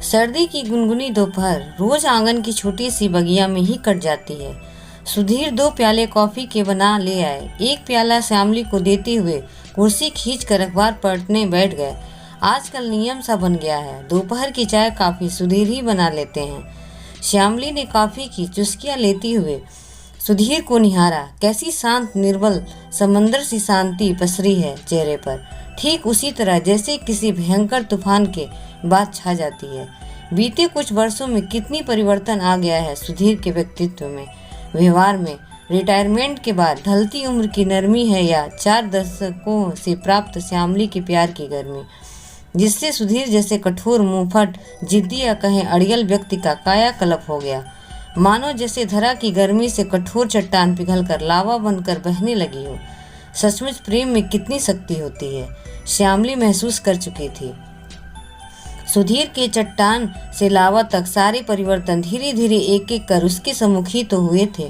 सर्दी की गुनगुनी दोपहर रोज आंगन की छोटी सी बगिया में ही कट जाती है। सुधीर 2 प्याले कॉफी के बना ले आए। एक प्याला श्यामली को देते हुए कुर्सी खींच कर अखबार पढ़ने बैठ गए। आजकल नियम सा बन गया है, दोपहर की चाय काफी सुधीर ही बना लेते हैं। श्यामली ने कॉफी की चुस्कियां लेते हुए सुधीर को निहारा। कैसी शांत निर्बल समंदर सी शांति पसरी है चेहरे पर, ठीक उसी तरह जैसे किसी भयंकर तूफान के बाद छा जाती है। बीते कुछ वर्षों में कितनी परिवर्तन आ गया है सुधीर के व्यक्तित्व में, व्यवहार में। रिटायरमेंट के बाद ढलती उम्र की नरमी है या 4 दशकों से प्राप्त श्यामली के प्यार की गर्मी, जिससे सुधीर जैसे कठोर, मुंहफट, जिद्दी या कहें अड़ियल व्यक्ति का कायाकल्प हो गया। मानो जैसे धरा की गर्मी से कठोर चट्टान पिघलकर लावा बनकर बहने लगी हो। सचमुच प्रेम में कितनी शक्ति होती है, श्यामली महसूस कर चुकी थी। सुधीर के चट्टान से लावा तक सारे परिवर्तन धीरे धीरे एक एक कर उसके सम्मुखी तो हुए थे।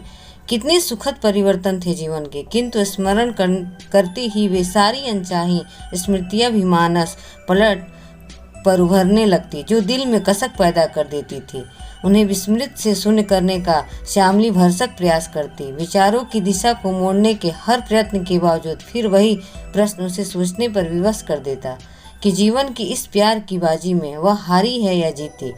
कितने सुखद परिवर्तन थे जीवन के, किंतु स्मरण करते ही वे सारी अनचाही स्मृतियां भी मानस पलट पर उभरने लगती, जो दिल में कसक पैदा कर देती थी। उन्हें विस्मृत से शून्य करने का श्यामली भरसक प्रयास करती। विचारों की दिशा को मोड़ने के हर प्रयत्न के बावजूद फिर वही प्रश्न उसे सोचने पर विवश कर देता कि जीवन की इस प्यार की बाजी में वह हारी है या जीती।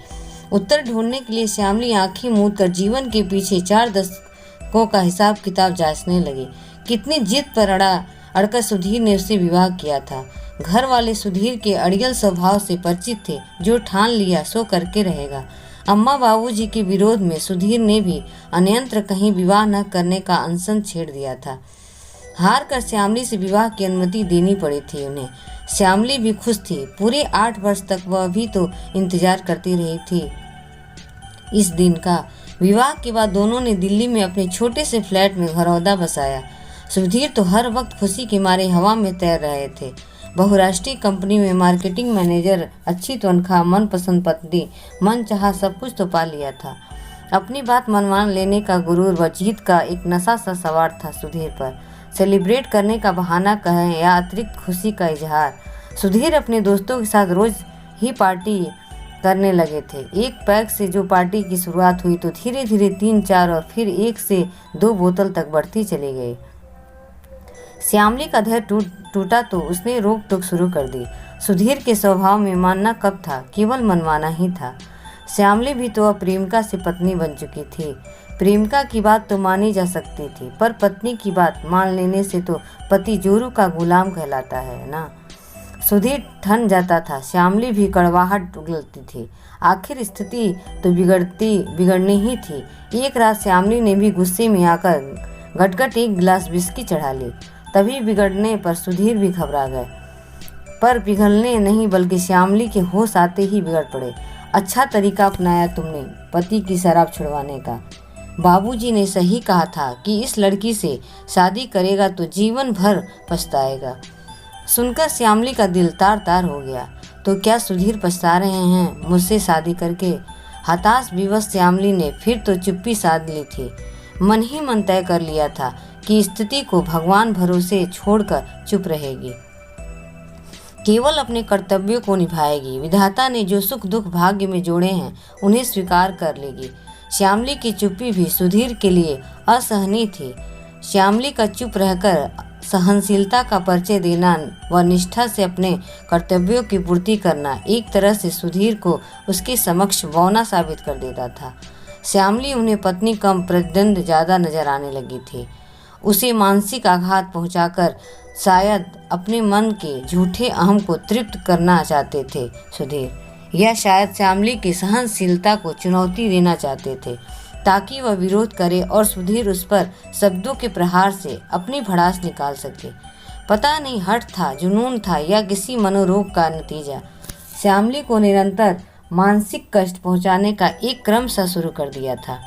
उत्तर ढूंढने के लिए श्यामली आंखें मूंद कर जीवन के पीछे 4 दशकों का हिसाब किताब जांचने लगी। कितनी जिद पर अड़कर सुधीर ने उससे विवाह किया था। घर वाले सुधीर के अड़ियल स्वभाव से परिचित थे, जो ठान लिया सो करके रहेगा। अम्मा बाबूजी के विरोध में सुधीर ने भी अन्यंत्र कहीं विवाह न करने का अनशन छेड़ दिया था। हार कर श्यामली से विवाह की अनुमति देनी पड़ी थी उन्हें। श्यामली भी खुश थी। पूरे 8 वर्ष तक वह भी तो इंतजार करती रही थी इस दिन का। विवाह के बाद दोनों ने दिल्ली में अपने छोटे से फ्लैट में घरौंदा बसाया। सुधीर तो हर वक्त खुशी के मारे हवा में तैर रहे थे। बहुराष्ट्रीय कंपनी में मार्केटिंग मैनेजर, अच्छी तनख्वाह, मनपसंद पत्नी, मन चाहा सब कुछ तो पा लिया था। अपनी बात मनमान लेने का गुरूर व जीत का एक नशा सा सवार था सुधीर पर। सेलिब्रेट करने का बहाना कहें या अतिरिक्त खुशी का इजहार, सुधीर अपने दोस्तों के साथ रोज ही पार्टी करने लगे थे। एक पैक से जो पार्टी की शुरुआत हुई तो धीरे धीरे 3, 4 और फिर 1 से 2 बोतल तक बढ़ती चली गई। श्यामली का धैर्य टूटा तो उसने रोक टोक शुरू कर दी। सुधीर के स्वभाव में मानना कब था, केवल मनमाना ही था। श्यामली भी तो अब प्रेमिका से पत्नी बन चुकी थी। प्रेमिका की बात तो मानी जा सकती थी, पर पत्नी की बात मान लेने से तो पति जोरू का गुलाम कहलाता है ना। सुधीर ठन जाता था, श्यामली भी कड़वाहट उगलती थी। आखिर स्थिति तो बिगड़नी ही थी। एक रात श्यामली ने भी गुस्से में आकर घटघट 1 गिलास विस्की चढ़ा ली। तभी बिगड़ने पर सुधीर भी घबरा गए, पर पिघलने नहीं बल्कि श्यामली के होश आते ही बिगड़ पड़े। अच्छा तरीका अपनाया तुमने पति की शराब छुड़वाने का। बाबूजी ने सही कहा था कि इस लड़की से शादी करेगा तो जीवन भर पछताएगा। सुनकर श्यामली का दिल तार तार हो गया। तो क्या सुधीर पछता रहे हैं मुझसे शादी करके? हताश विवश श्यामली ने फिर तो चुप्पी साध ली थी। मन ही मन तय कर लिया था कि स्थिति को भगवान भरोसे छोड़कर चुप रहेगी, केवल अपने कर्तव्यों को निभाएगी। विधाता ने जो सुख दुख भाग्य में जोड़े हैं उन्हें स्वीकार कर लेगी। श्यामली की चुप्पी भी सुधीर के लिए असहनीय थी। श्यामली का चुप रहकर सहनशीलता का परिचय देना व निष्ठा से अपने कर्तव्यों की पूर्ति करना एक तरह से सुधीर को उसके समक्ष बौना साबित कर देता था। श्यामली उन्हें पत्नी कम प्रतिद्वंद ज्यादा नजर आने लगी थी। उसे मानसिक आघात पहुंचाकर शायद अपने मन के झूठे अहम को तृप्त करना चाहते थे सुधीर, या शायद श्यामली की सहनशीलता को चुनौती देना चाहते थे ताकि वह विरोध करे और सुधीर उस पर शब्दों के प्रहार से अपनी भड़ास निकाल सके। पता नहीं हठ था, जुनून था या किसी मनोरोग का नतीजा। श्यामली को निरंतर मानसिक कष्ट पहुंचाने का एक क्रम सा शुरू कर दिया था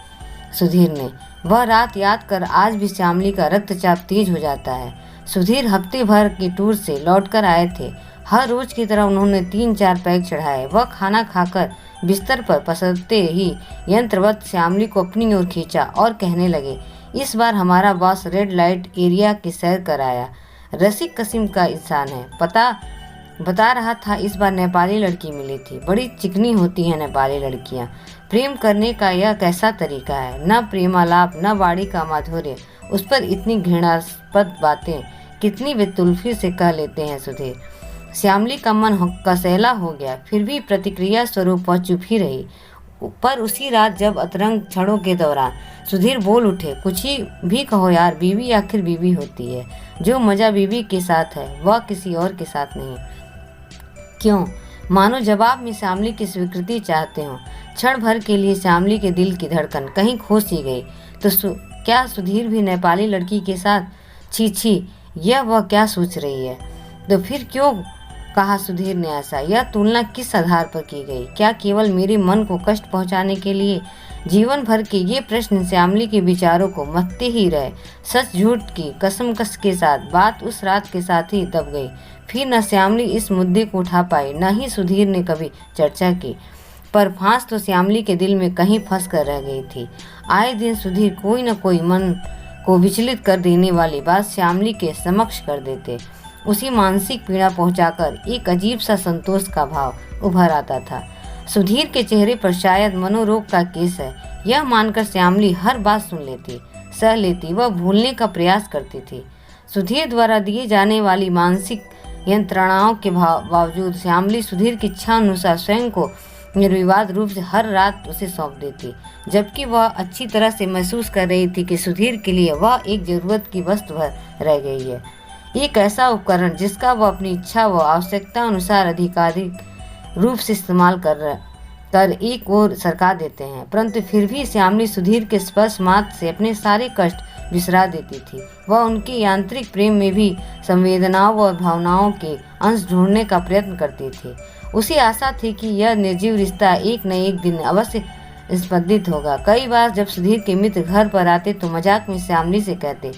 सुधीर ने। वह रात याद कर आज भी श्यामली का रक्तचाप तेज हो जाता है। सुधीर हफ्ते भर के टूर से लौटकर आए थे। हर रोज की तरह उन्होंने 3-4 पैक चढ़ाए। वह खाना खाकर बिस्तर पर पसरते ही यंत्रवत श्यामली को अपनी ओर खींचा और कहने लगे, इस बार हमारा बॉस रेड लाइट एरिया की सैर कराया। रसिक किस्म का इंसान है, पता बता रहा था इस बार नेपाली लड़की मिली थी। बड़ी चिकनी होती हैं नेपाली लड़कियां। प्रेम करने का यह कैसा तरीका है, न प्रेमालाप न वाणी का माधुर्य, उस पर इतनी घृणास्पद बातें कितनी बेतुल्फी से कह लेते हैं सुधीर। श्यामली का मन कसैला हो गया, फिर भी प्रतिक्रिया स्वरूप वह चुप ही रही। पर उसी रात जब अतरंग क्षणों के दौरान सुधीर बोल उठे, कुछ ही भी कहो यार, बीवी आखिर बीवी होती है। जो मजा बीवी के साथ है वह किसी और के साथ नहीं। क्यों? मानो जवाब में श्यामली की स्वीकृति चाहते हो। क्षण भर के लिए श्यामली के दिल की धड़कन कहीं खो सी गई। तो क्या सुधीर भी नेपाली लड़की के साथ? छी छी, यह वह क्या सोच रही है? तो फिर क्यों कहा सुधीर ने ऐसा? यह तुलना किस आधार पर की गई? क्या केवल मेरे मन को कष्ट पहुंचाने के लिए? जीवन भर के ये प्रश्न श्यामली के विचारों को मथते ही रहे। सच झूठ की कसमकस के साथ बात उस रात के साथ ही दब गई। फिर न श्यामली इस मुद्दे को उठा पाई, न ही सुधीर ने कभी चर्चा की। पर फांस तो श्यामली के दिल में कहीं फंस कर रह गई थी। आए दिन सुधीर कोई न कोई मन को विचलित कर देने वाली बात श्यामली के समक्ष कर देते। उसी मानसिक पीड़ा पहुंचाकर एक अजीब सा संतोष का भाव उभर आता था। सुधीर के चेहरे पर शायद मनोरोग का केस है, यह मानकर श्यामली हर बात सुन लेती, सह लेती, वह भूलने का प्रयास करती थी। सुधीर द्वारा दिए जाने वाली मानसिक यंत्रणाओं के बावजूद श्यामली सुधीर की इच्छा अनुसार स्वयं को निर्विवाद रूप से हर रात उसे सौंप देती, जबकि वह अच्छी तरह से महसूस कर रही थी कि सुधीर के लिए वह एक जरूरत की वस्तु भर रह गई है, एक ऐसा उपकरण जिसका वह अपनी इच्छा व आवश्यकता अनुसार आधिकारिक रूप से इस्तेमाल कर एक ओर सरका देते हैं। परंतु फिर भी श्यामली सुधीर के स्पर्श मात्र से अपने सारे कष्ट बिसरा देती थी। वह उनके यांत्रिक प्रेम में भी संवेदनाओं व भावनाओं के अंश ढूंढने का प्रयत्न करती थी। उसे आशा थी कि यह निर्जीव रिश्ता एक न एक दिन अवश्य स्पंदित होगा। कई बार जब सुधीर के मित्र घर पर आते तो मजाक में श्यामली से कहते,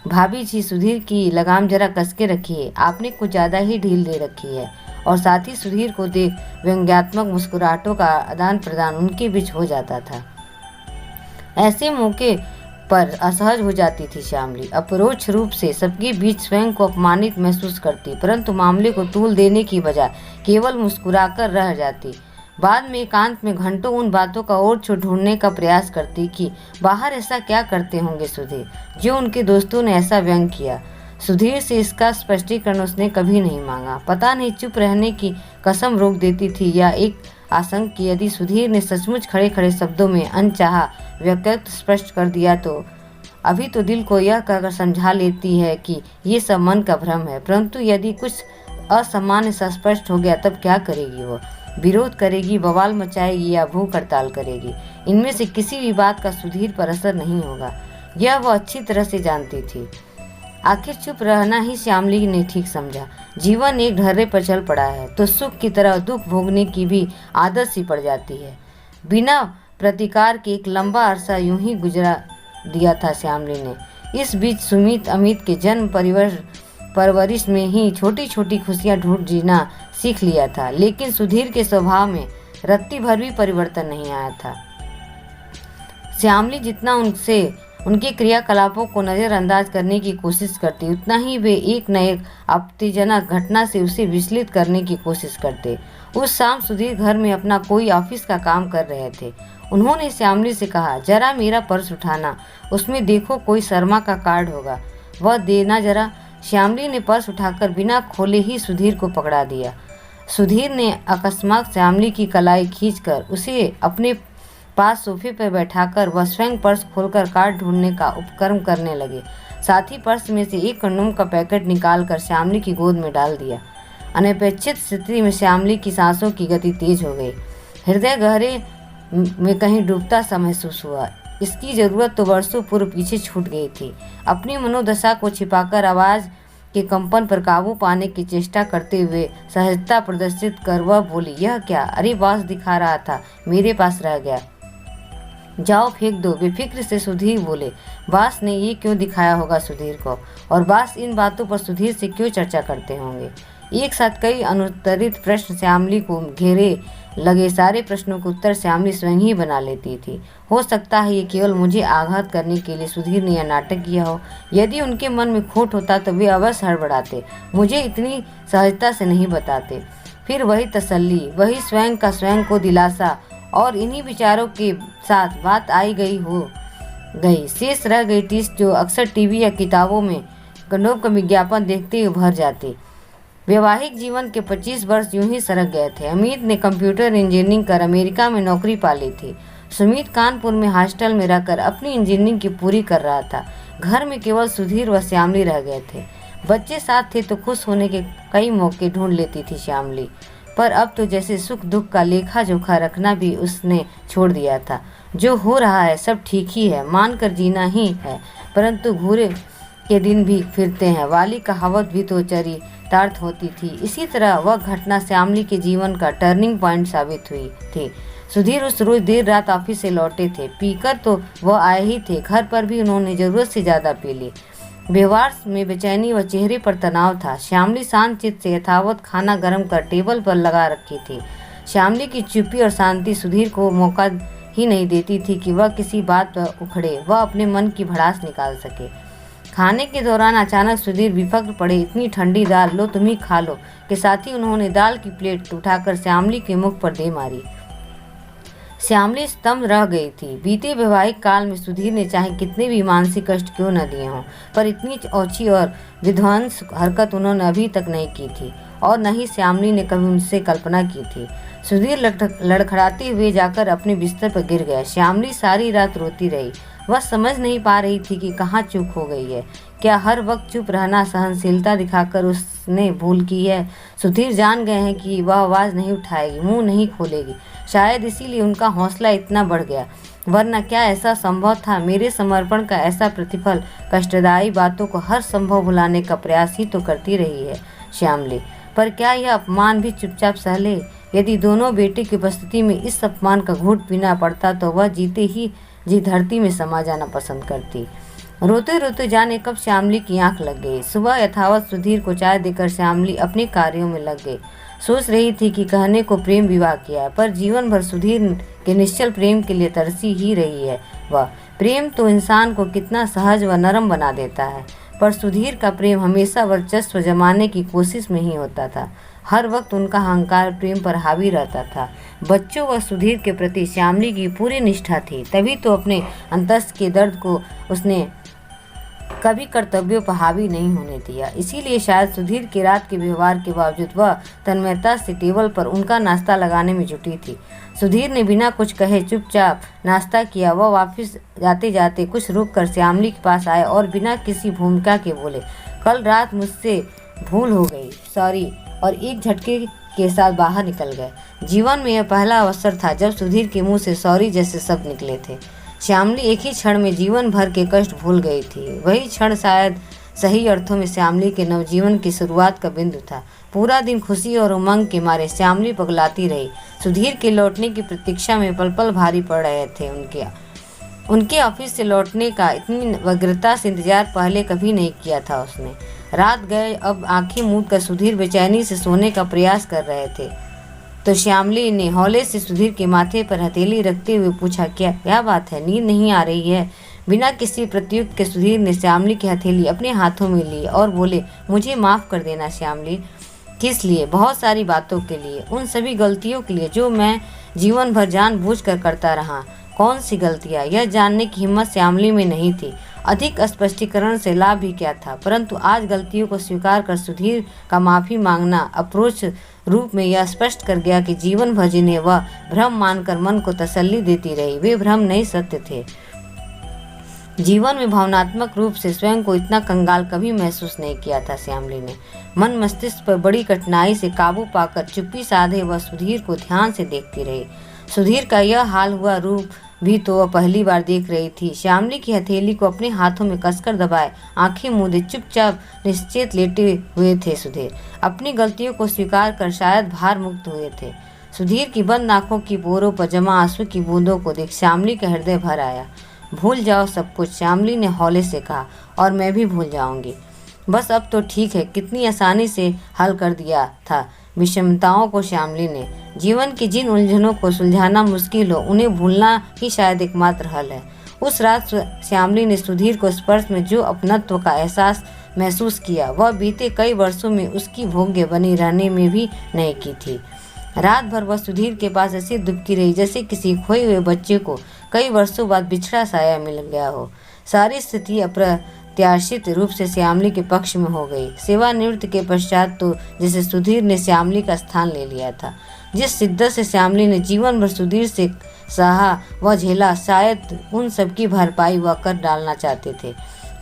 भाभी जी सुधीर की लगाम जरा कसके रखिए, आपने कुछ ज़्यादा ही ढील दे रखी है। और साथ ही सुधीर को देख व्यंग्यात्मक मुस्कुराहटों का आदान प्रदान उनके बीच हो जाता था। ऐसे मौके पर असहज हो जाती थी श्यामली, अपरोक्ष रूप से सबके बीच स्वयं को अपमानित महसूस करती, परंतु मामले को तूल देने की बजाय केवल मुस्कुराकर रह जाती। बाद में एकांत में घंटों उन बातों का ओर छो ढूंढने का प्रयास करती कि बाहर ऐसा क्या करते होंगे सुधीर, जो उनके दोस्तों ने ऐसा व्यंग किया। सुधीर से इसका स्पष्टीकरण उसने कभी नहीं मांगा। पता नहीं चुप रहने की कसम रोक देती थी या एक आशंक कि यदि सुधीर ने सचमुच खड़े खड़े शब्दों में अनचाहा व्यक्तित्व स्पष्ट कर दिया तो अभी तो दिल को यह कहकर समझा लेती है कि ये सब मन का भ्रम है, परंतु यदि कुछ असामान्य सा स्पष्ट हो गया तब क्या करेगी? वो विरोध करेगी, बवाल मचाएगी या भूख हड़ताल करेगी? इनमें से किसी भी बात का सुधीर पर असर नहीं होगा, यह वह अच्छी तरह से जानती थी। आखिर चुप रहना ही श्यामली ने ठीक समझा। जीवन एक ढर्रे पर चल पड़ा है तो सुख की तरह दुख भोगने की भी आदत सी पड़ जाती है। बिना प्रतिकार के एक लंबा अरसा यूं ही गुजरा दिया था श्यामली ने। इस बीच सुमित अमित के जन्म परवरिश में ही छोटी छोटी खुशियां ढूंढ जीना सीख लिया था, लेकिन सुधीर के स्वभाव में रत्ती भर भी परिवर्तन नहीं आया था। श्यामली जितना उनके क्रियाकलापों को नज़रअंदाज करने की कोशिश करती, उतना ही वे एक न एक आपत्तिजनक घटना से उसे विचलित करने की कोशिश करते। उस शाम सुधीर घर में अपना कोई ऑफिस का काम कर रहे थे। उन्होंने श्यामली से कहा, जरा मेरा पर्स उठाना, उसमें देखो कोई शर्मा का कार्ड होगा, वह देना जरा। श्यामली ने पर्स उठाकर बिना खोले ही सुधीर को पकड़ा दिया। सुधीर ने अकस्मात श्यामली की कलाई खींचकर उसे अपने पास सोफे पर बैठाकर वह स्वयं पर्स खोलकर कार्ड ढूंढने का उपक्रम करने लगे। साथ ही पर्स में से एक कंडोम का पैकेट निकालकर श्यामली की गोद में डाल दिया। अनपेक्षित स्थिति में श्यामली की सांसों की गति तेज हो गई। हृदय गहरे में कहीं डूबता सा महसूस हुआ। इसकी जरूरत तो वर्षों पूर्व पीछे छूट गई थी। अपनी मनोदशा को छिपाकर आवाज के कंपन पर काबू पाने की चेष्टा करते हुए सहजता प्रदर्शित कर वह बोली, यह क्या? अरे बास दिखा रहा था, मेरे पास रह गया, जाओ फेंक दो। बेफिक्र से सुधीर बोले। बास ने ये क्यों दिखाया होगा सुधीर को, और बास इन बातों पर सुधीर से क्यों चर्चा करते होंगे? एक साथ कई अनुत्तरित प्रश्न श्यामली को घेरे लगे सारे प्रश्नों के उत्तर श्यामली स्वयं ही बना लेती थी। हो सकता है ये केवल मुझे आघात करने के लिए सुधीर ने यह नाटक किया हो। यदि उनके मन में खोट होता तो वे अवश्य हड़बड़ाते, मुझे इतनी सहजता से नहीं बताते। फिर वही तसल्ली, वही स्वयं का स्वयं को दिलासा, और इन्हीं विचारों के साथ बात आई गई हो गई। शेष रह गई टीस जो अक्सर टीवी या किताबों में कंडोम का विज्ञापन देखते हुए भर जाती। वैवाहिक जीवन के 25 वर्ष यूं ही सरक गए थे। अमित ने कंप्यूटर इंजीनियरिंग कर अमेरिका में नौकरी पा ली थी। सुमित कानपुर में हॉस्टल में रहकर अपनी इंजीनियरिंग की पूरी कर रहा था। घर में केवल सुधीर व श्यामली रह गए थे। बच्चे साथ थे तो खुश होने के कई मौके ढूंढ लेती थी श्यामली, पर अब तो जैसे सुख दुख का लेखा जोखा रखना भी उसने छोड़ दिया था। जो हो रहा है सब ठीक ही है, मानकर जीना ही है, परंतु घूरे के दिन भी फिरते हैं वाली कहावत भी तो चरितार्थ होती थी। इसी तरह वह घटना श्यामली के जीवन का टर्निंग पॉइंट साबित हुई थी। सुधीर उस रोज देर रात ऑफिस से लौटे थे। पीकर तो वह आए ही थे, घर पर भी उन्होंने जरूरत से ज्यादा पी ली। व्यवहार में बेचैनी व चेहरे पर तनाव था। श्यामली शांत चित्त से यथावत खाना गर्म कर टेबल पर लगा रखी थी। श्यामली की चुप्पी और शांति सुधीर को मौका ही नहीं देती थी कि वह किसी बात पर उखड़े, वह अपने मन की भड़ास निकाल सके। खाने के दौरान अचानक सुधीर विफक्र पड़े, इतनी ठंडी दाल, लो तुम ही खा लो, के साथ ही उन्होंने दाल की प्लेट उठाकर श्यामली के मुख पर दे मारी। श्यामली स्तंभ रह गई थी। बीते वैवाहिक काल में सुधीर ने चाहे कितने भी मानसिक कष्ट क्यों न दिए हों, पर इतनी ओछी और विध्वंस हरकत उन्होंने अभी तक नहीं की थी, और न ही श्यामली ने कभी उनसे कल्पना की थी। सुधीर लड़खड़ाते हुए जाकर अपने बिस्तर पर गिर गया। श्यामली सारी रात रोती रही। वह समझ नहीं पा रही थी कि कहाँ चूक हो गई है। क्या हर वक्त चुप रहना सहनशीलता दिखाकर उसने भूल की है? सुधीर जान गए हैं कि वह आवाज़ नहीं उठाएगी, मुंह नहीं खोलेगी। शायद इसीलिए उनका हौसला इतना बढ़ गया, वरना क्या ऐसा संभव था? मेरे समर्पण का ऐसा प्रतिफल, कष्टदायी बातों को हर संभव भुलाने का प्रयास ही तो करती रही है श्यामली, पर क्या यह अपमान भी चुपचाप सह ले? यदि दोनों बेटे की उपस्थिति में इस अपमान का घूंट पीना पड़ता तो वह जीते ही जी धरती में समा जाना पसंद करती। रोते रोते जाने कब श्यामली की आंख लग गई। सुबह यथावत सुधीर को चाय देकर श्यामली अपने कार्यों में लग गई। सोच रही थी कि कहने को प्रेम विवाह किया है, पर जीवन भर सुधीर के निश्चल प्रेम के लिए तरसी ही रही है। वह प्रेम तो इंसान को कितना सहज व नरम बना देता है, पर सुधीर का प्रेम हमेशा वर्चस्व जमाने की कोशिश में ही होता था। हर वक्त उनका अहंकार प्रेम पर हावी रहता था। बच्चों व सुधीर के प्रति श्यामली की पूरी निष्ठा थी, तभी तो अपने अंतस के दर्द को उसने कभी कर्तव्यों पर हावी नहीं होने दिया। इसीलिए शायद सुधीर के रात के व्यवहार के बावजूद वह तन्मयता से टेबल पर उनका नाश्ता लगाने में जुटी थी। सुधीर ने बिना कुछ कहे चुपचाप नाश्ता किया। वह वापस जाते जाते कुछ रुक कर श्यामली के पास आए और बिना किसी भूमिका के बोले, कल रात मुझसे भूल हो गई, सॉरी, और एक झटके के साथ बाहर निकल गए। जीवन में यह पहला अवसर था जब सुधीर के मुंह से सॉरी जैसे शब्द निकले थे। श्यामली एक ही क्षण में जीवन भर के कष्ट भूल गई थी। वही क्षण शायद सही अर्थों में श्यामली के नवजीवन की शुरुआत का बिंदु था। पूरा दिन खुशी और उमंग के मारे श्यामली पगलाती रही। सुधीर के लौटने की प्रतीक्षा में पल पल भारी पड़ रहे थे। उनके ऑफिस से लौटने का इतनी व्यग्रता से इंतजार पहले कभी नहीं किया था उसने। रात गए, अब आंखें मूंद कर सुधीर बेचैनी से सोने का प्रयास कर रहे थे तो श्यामली ने हौले से सुधीर के माथे पर हथेली रखते हुए पूछा, क्या बात है, नींद नहीं आ रही है? बिना किसी प्रत्युत्तर के सुधीर ने श्यामली की हथेली अपने हाथों में ली और बोले, मुझे माफ़ कर देना श्यामली। किस लिए? बहुत सारी बातों के लिए, उन सभी गलतियों के लिए जो मैं जीवन भर जानबूझकर करता रहा। कौन सी गलतियाँ? यह जानने की हिम्मत श्यामली में नहीं थी। अधिक स्पष्टीकरण से लाभ भी क्या था, परंतु आज गलतियों को स्वीकार कर सुधीर का माफ़ी मांगना अप्रोच रूप में यह स्पष्ट कर गया कि जीवन भर जिन्हें वह भ्रम मानकर मन को तसल्ली देती रही, वे भ्रम नहीं सत्य थे। जीवन में भावनात्मक रूप से स्वयं को इतना कंगाल कभी महसूस नहीं किया था श्यामली ने। मन मस्तिष्क पर बड़ी कठिनाई से काबू पाकर चुप्पी साधे वह सुधीर को ध्यान से देखती रही। सुधीर का यह हाल हुआ रूप भी तो वह पहली बार देख रही थी। श्यामली की हथेली को अपने हाथों में कसकर दबाए आंखें मूंदे चुपचाप निश्चित लेटे हुए थे सुधीर। अपनी गलतियों को स्वीकार कर शायद भार मुक्त हुए थे। सुधीर की बंद आंखों की बोरों पर जमा आंसू की बूंदों को देख श्यामली का हृदय भर आया। भूल जाओ सब कुछ, श्यामली ने हौले से कहा, और मैं भी भूल जाऊंगी। बस अब तो ठीक है। कितनी आसानी से हल कर दिया था विषमताओं को श्यामली ने। जीवन की जिन उलझनों को सुलझाना मुश्किल हो उन्हें भूलना ही शायद एकमात्र हल है। उस रात श्यामली ने सुधीर को स्पर्श में जो अपनत्व का एहसास महसूस किया वह बीते कई वर्षों में उसकी भोग्य बनी रहने में भी नहीं की थी। रात भर वह सुधीर के पास ऐसी दुबकी रही जैसे किसी खोए हुए बच्चे को कई वर्षों बाद बिछड़ा साया मिल गया हो। सारी स्थिति अप्रत्याशित रूप से श्यामली के पक्ष में हो गई। सेवानिवृत्ति के पश्चात तो जैसे सुधीर ने श्यामली का स्थान ले लिया था। जिस शिद्दत से श्यामली ने जीवन भर सुधीर से सहा व झेला, शायद उन सब की भरपाई वह कर डालना चाहते थे।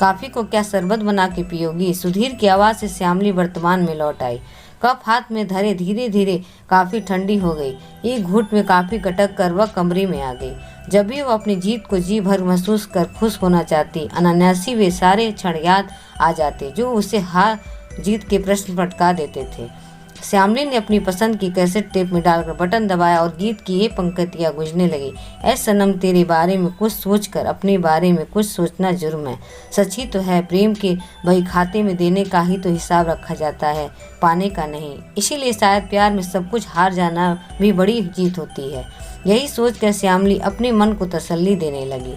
कॉफी को क्या शरबत बना के पियोगी? सुधीर की आवाज़ से श्यामली वर्तमान में लौट आई। कप हाथ में धरे धीरे धीरे काफ़ी ठंडी हो गई। एक घूंट में काफ़ी गटक कर वह कमरे में आ गई। जब भी वह अपनी जीत को जी भर महसूस कर खुश होना चाहती, अनायासी वे सारे क्षण याद आ जाते जो उसे हार जीत के प्रश्न पटका देते थे। श्यामली ने अपनी पसंद की कैसेट टेप में डालकर बटन दबाया और गीत की ये पंक्तियाँ गूंजने लगी। ऐ सनम तेरे बारे में कुछ सोचकर अपने बारे में कुछ सोचना जुर्म है। सच ही तो है, प्रेम के बही खाते में देने का ही तो हिसाब रखा जाता है, पाने का नहीं। इसीलिए शायद प्यार में सब कुछ हार जाना भी बड़ी जीत होती है। यही सोचकर श्यामली अपने मन को तसल्ली देने लगी।